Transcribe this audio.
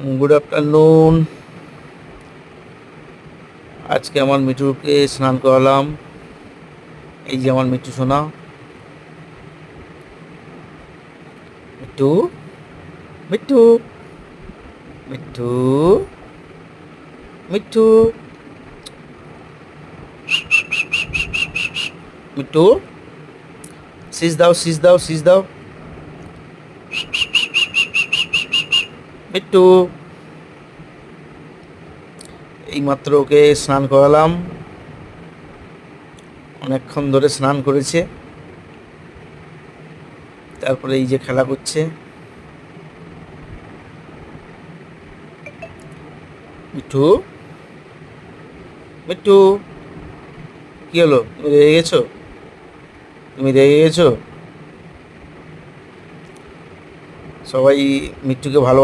Good afternoon. আজকে আমার মিঠুকে স্নান করালাম। এই যে আমার মিঠু সোনা। মিঠু, মিঠু, মিঠু, মিঠু, মিঠু, সিজ দাও, সিজ দাও, সিজ দাও। মিঠু, এইমাত্র ওকে স্নান করালাম। অনেকক্ষণ ধরে স্নান করেছে, তারপরে এই যে খেলা করছে। মিঠু, মিঠু, কি হলো? তুমি রেগে গেছো? তুমি রেগে গেছো? সবাই মিঠুকে ভালো